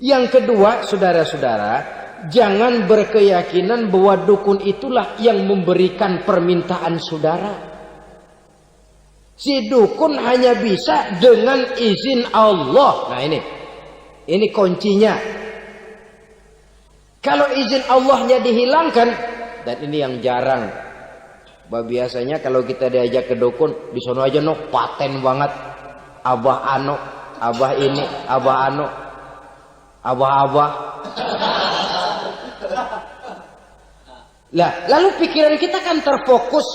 Yang kedua, saudara-saudara, jangan berkeyakinan bahwa dukun itulah yang memberikan permintaan saudara. Si dukun hanya bisa dengan izin Allah. Nah ini kuncinya. Kalau izin Allahnya dihilangkan, dan ini yang jarang. Biasanya kalau kita diajak ke dukun, di sono aja no paten banget. Abah ano, abah ini, abah ano, abah-abah. Lah, lalu pikiran kita kan terfokus.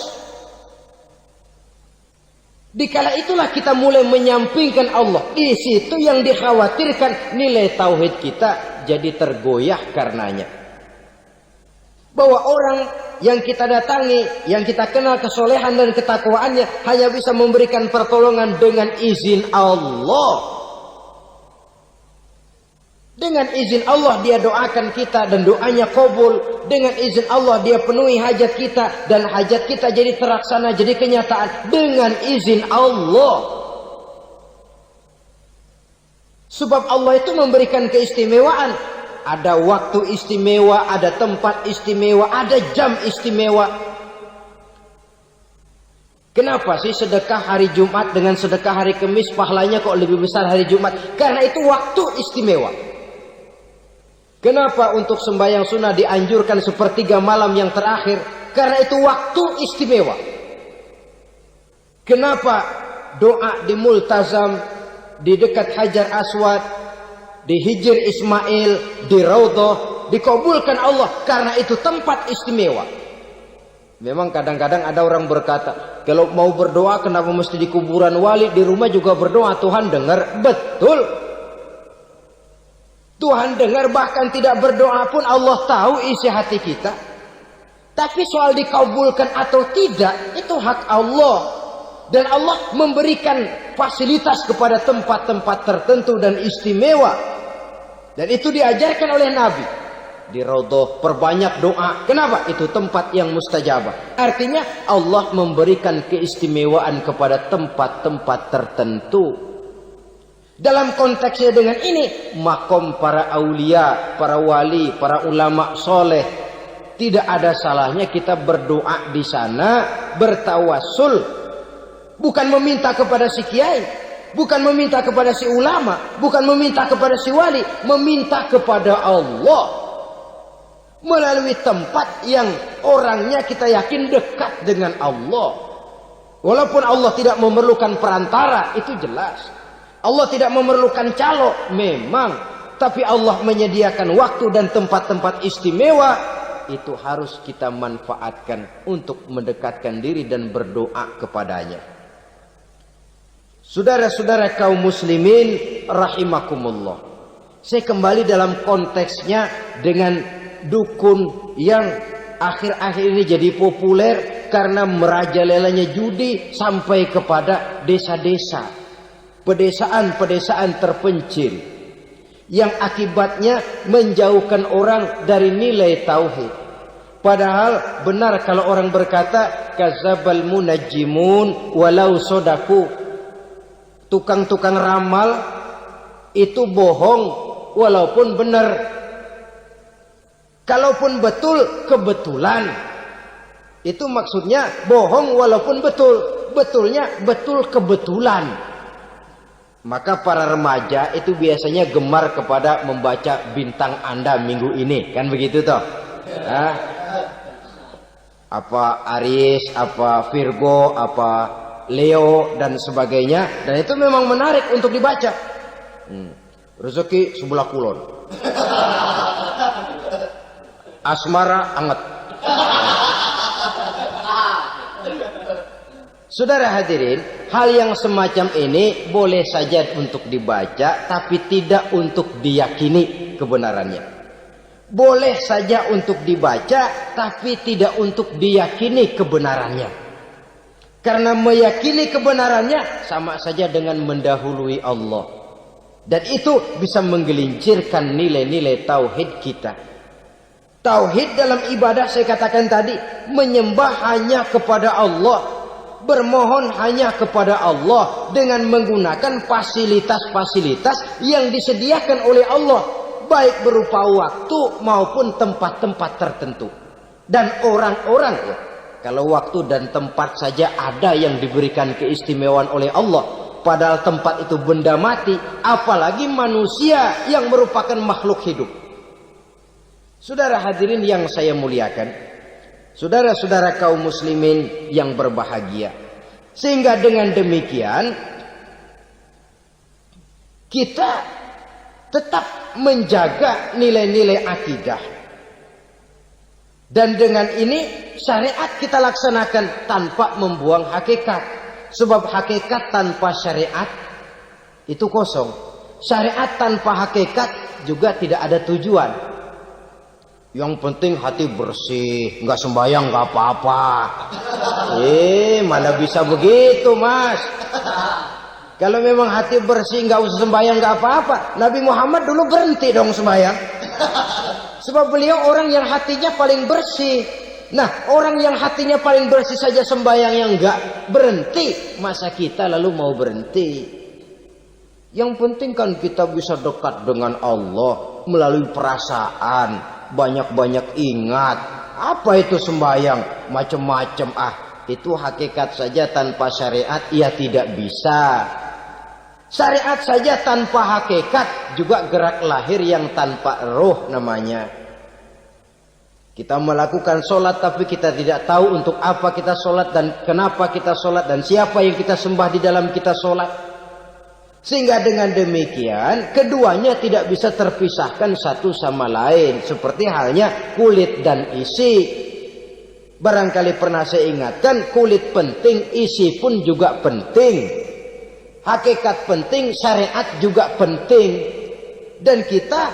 Dikala itulah kita mulai menyampingkan Allah. Di situ yang dikhawatirkan nilai tauhid kita jadi tergoyah karenanya. Bahwa orang yang kita datangi, yang kita kenal kesolehan dan ketakwaannya, hanya bisa memberikan pertolongan dengan izin Allah. Dengan izin Allah dia doakan kita dan doanya kabul. Dengan izin Allah dia penuhi hajat kita dan hajat kita jadi terlaksana, jadi kenyataan dengan izin Allah. Sebab Allah itu memberikan keistimewaan. Ada waktu istimewa, ada tempat istimewa, ada jam istimewa. Kenapa sih sedekah hari Jumat dengan sedekah hari Kamis pahalanya kok lebih besar hari Jumat? Karena itu waktu istimewa. Kenapa untuk sembahyang sunnah dianjurkan sepertiga malam yang terakhir? Karena itu waktu istimewa. Kenapa doa di Multazam, di dekat Hajar Aswad, di Hijr Ismail, di Raudhah dikabulkan Allah? Karena itu tempat istimewa. Memang kadang-kadang ada orang berkata, kalau mau berdoa kenapa mesti di kuburan wali? Di rumah juga berdoa, Tuhan dengar. Betul, Tuhan dengar, bahkan tidak berdoa pun Allah tahu isi hati kita. Tapi soal dikabulkan atau tidak, itu hak Allah. Dan Allah memberikan fasilitas kepada tempat-tempat tertentu dan istimewa. Dan itu diajarkan oleh Nabi. Di Raudhah perbanyak doa. Kenapa? Itu tempat yang mustajabah. Artinya Allah memberikan keistimewaan kepada tempat-tempat tertentu. Dalam konteksnya dengan ini, makom para aulia, para wali, para ulama soleh, tidak ada salahnya kita berdoa di sana, bertawassul, bukan meminta kepada si kiai, bukan meminta kepada si ulama, bukan meminta kepada si wali, meminta kepada Allah melalui tempat yang orangnya kita yakin dekat dengan Allah. Walaupun Allah tidak memerlukan perantara, itu jelas. Allah tidak memerlukan calo, memang. Tapi Allah menyediakan waktu dan tempat-tempat istimewa. Itu harus kita manfaatkan untuk mendekatkan diri dan berdoa kepadanya. Saudara-saudara kaum muslimin rahimakumullah. Saya kembali dalam konteksnya dengan dukun yang akhir-akhir ini jadi populer karena merajalelanya judi sampai kepada desa-desa. Pedesaan-pedesaan terpencil yang akibatnya menjauhkan orang dari nilai tauhid. Padahal benar kalau orang berkata kadzabal munajjimun walau sodaku. Tukang-tukang ramal itu bohong walaupun benar. Kalaupun betul kebetulan. Itu maksudnya bohong walaupun betul. Betulnya betul kebetulan. Maka para remaja itu biasanya gemar kepada membaca bintang Anda minggu ini. Kan begitu toh? Nah, apa Aries, apa Virgo, apa Leo dan sebagainya. Dan itu memang menarik untuk dibaca. Rezeki sebelah kulon. Asmara anget. Saudara hadirin, hal yang semacam ini boleh saja untuk dibaca, tapi tidak untuk diyakini kebenarannya. Boleh saja untuk dibaca, tapi tidak untuk diyakini kebenarannya. Karena meyakini kebenarannya sama saja dengan mendahului Allah. Dan itu bisa menggelincirkan nilai-nilai tauhid kita. Tauhid dalam ibadah saya katakan tadi, menyembah hanya kepada Allah. Bermohon hanya kepada Allah dengan menggunakan fasilitas-fasilitas yang disediakan oleh Allah, baik berupa waktu maupun tempat-tempat tertentu. Dan orang-orang ya, kalau waktu dan tempat saja ada yang diberikan keistimewaan oleh Allah, padahal tempat itu benda mati, apalagi manusia yang merupakan makhluk hidup. Saudara hadirin yang saya muliakan, saudara-saudara kaum muslimin yang berbahagia. Sehingga dengan demikian kita tetap menjaga nilai-nilai akidah. Dan dengan ini syariat kita laksanakan tanpa membuang hakikat. Sebab hakikat tanpa syariat itu kosong. Syariat tanpa hakikat juga tidak ada tujuan. Yang penting hati bersih, nggak sembahyang nggak apa-apa. Mana bisa begitu, Mas? Kalau memang hati bersih nggak usah sembahyang nggak apa-apa. Nabi Muhammad dulu berhenti dong sembahyang. Sebab beliau orang yang hatinya paling bersih. Nah, orang yang hatinya paling bersih saja sembahyang yang nggak berhenti, masa kita lalu mau berhenti? Yang penting kan kita bisa dekat dengan Allah melalui perasaan. Banyak-banyak ingat. Apa itu sembahyang? Macam-macam. Itu hakikat saja tanpa syariat ia tidak bisa. Syariat saja tanpa hakikat juga gerak lahir yang tanpa roh namanya. Kita melakukan sholat tapi kita tidak tahu untuk apa kita sholat dan kenapa kita sholat dan siapa yang kita sembah di dalam kita sholat. Sehingga dengan demikian keduanya tidak bisa terpisahkan satu sama lain. Seperti halnya kulit dan isi. Barangkali pernah saya ingatkan, kulit penting, isi pun juga penting. Hakikat penting, syariat juga penting. Dan kita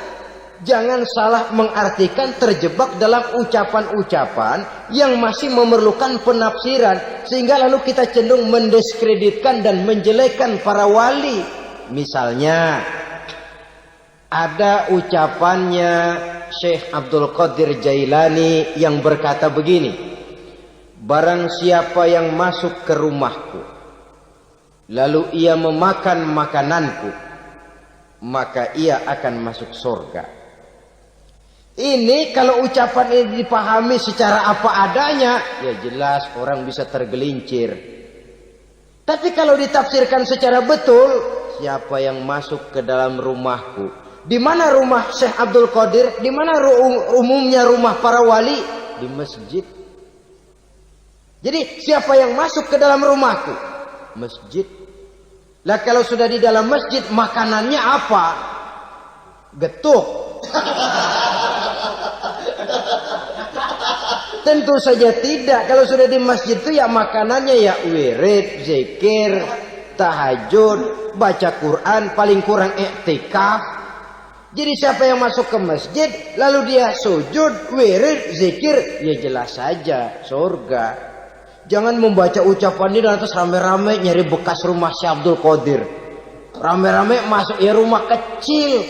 jangan salah mengartikan terjebak dalam ucapan-ucapan yang masih memerlukan penafsiran. Sehingga lalu kita cenderung mendiskreditkan dan menjelekkan para wali. Misalnya ada ucapannya Syekh Abdul Qadir Jailani yang berkata begini, barang siapa yang masuk ke rumahku lalu ia memakan makananku, maka ia akan masuk surga. Ini kalau ucapan ini dipahami secara apa adanya, ya jelas orang bisa tergelincir. Tapi kalau ditafsirkan secara betul, siapa yang masuk ke dalam rumahku? Di mana rumah Syekh Abdul Qadir? Di mana umumnya rumah para wali? Di masjid. Jadi siapa yang masuk ke dalam rumahku? Masjid. Lah kalau sudah di dalam masjid, makanannya apa? Getuk. Tentu saja tidak. Kalau sudah di masjid itu ya makanannya ya wirid, zikir, tahajud, baca Quran, paling kurang iktikaf. Jadi siapa yang masuk ke masjid lalu dia sujud, wirid, zikir, ya jelas saja surga. Jangan membaca ucapan ini dan terus rame-rame nyari bekas rumah Syekh Abdul Qadir. Rame-rame masuk ya rumah kecil.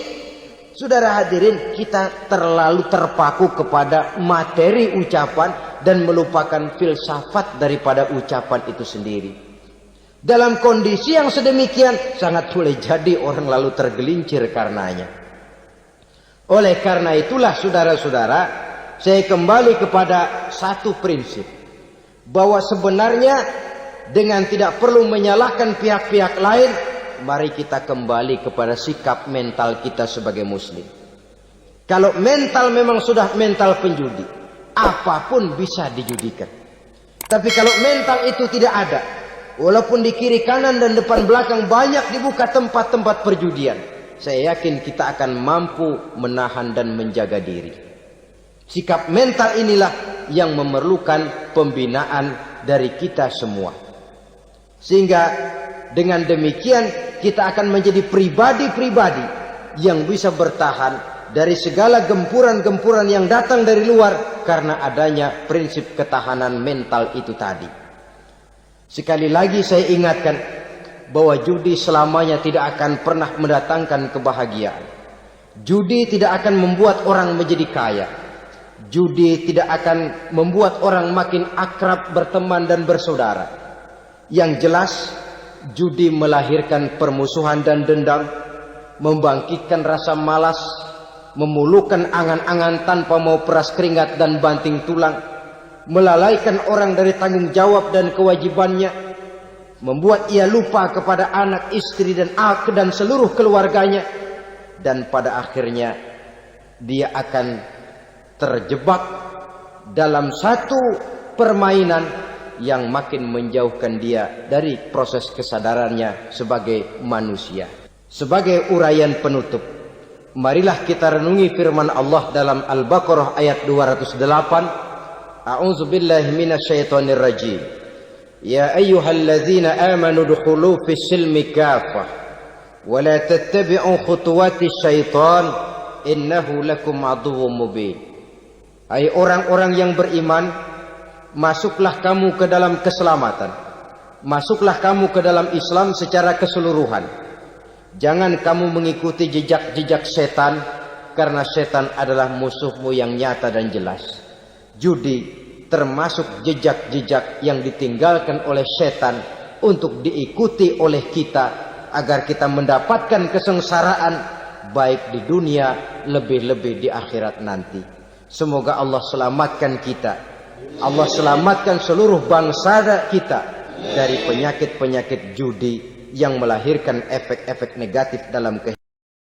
Saudara hadirin, kita terlalu terpaku kepada materi ucapan dan melupakan filsafat daripada ucapan itu sendiri. Dalam kondisi yang sedemikian, sangat boleh jadi orang lalu tergelincir karenanya. Oleh karena itulah saudara-saudara, saya kembali kepada satu prinsip, bahwa sebenarnya dengan tidak perlu menyalahkan pihak-pihak lain, mari kita kembali kepada sikap mental kita sebagai muslim. Kalau mental memang sudah mental penjudi, apapun bisa dijudikan. Tapi kalau mental itu tidak ada, walaupun di kiri kanan dan depan belakang banyak dibuka tempat-tempat perjudian, saya yakin kita akan mampu menahan dan menjaga diri. Sikap mental inilah yang memerlukan pembinaan dari kita semua. Sehingga dengan demikian kita akan menjadi pribadi-pribadi yang bisa bertahan dari segala gempuran-gempuran yang datang dari luar karena adanya prinsip ketahanan mental itu tadi. Sekali lagi saya ingatkan bahwa judi selamanya tidak akan pernah mendatangkan kebahagiaan. Judi tidak akan membuat orang menjadi kaya. Judi tidak akan membuat orang makin akrab berteman dan bersaudara. Yang jelas, judi melahirkan permusuhan dan dendam, membangkitkan rasa malas, memulukan angan-angan tanpa mau peras keringat dan banting tulang, melalaikan orang dari tanggung jawab dan kewajibannya, membuat ia lupa kepada anak, istri dan seluruh keluarganya, dan pada akhirnya dia akan terjebak dalam satu permainan yang makin menjauhkan dia dari proses kesadarannya sebagai manusia. Sebagai uraian penutup, marilah kita renungi firman Allah dalam Al-Baqarah ayat 208. A'udzu billahi minasyaitonir rajim. Ya ayyuhalladzina amanu dukhulu fis silmi kafah wa la tattabi'u khutuwatis syaitan innahu lakum aduwwum mubin. Hai orang-orang yang beriman, masuklah kamu ke dalam keselamatan. Masuklah kamu ke dalam Islam secara keseluruhan. Jangan kamu mengikuti jejak-jejak setan, karena setan adalah musuhmu yang nyata dan jelas. Judi termasuk jejak-jejak yang ditinggalkan oleh setan untuk diikuti oleh kita agar kita mendapatkan kesengsaraan baik di dunia, lebih-lebih di akhirat nanti. Semoga Allah selamatkan kita. Allah selamatkan seluruh bangsa kita dari penyakit-penyakit judi yang melahirkan efek-efek negatif dalam kehidupan.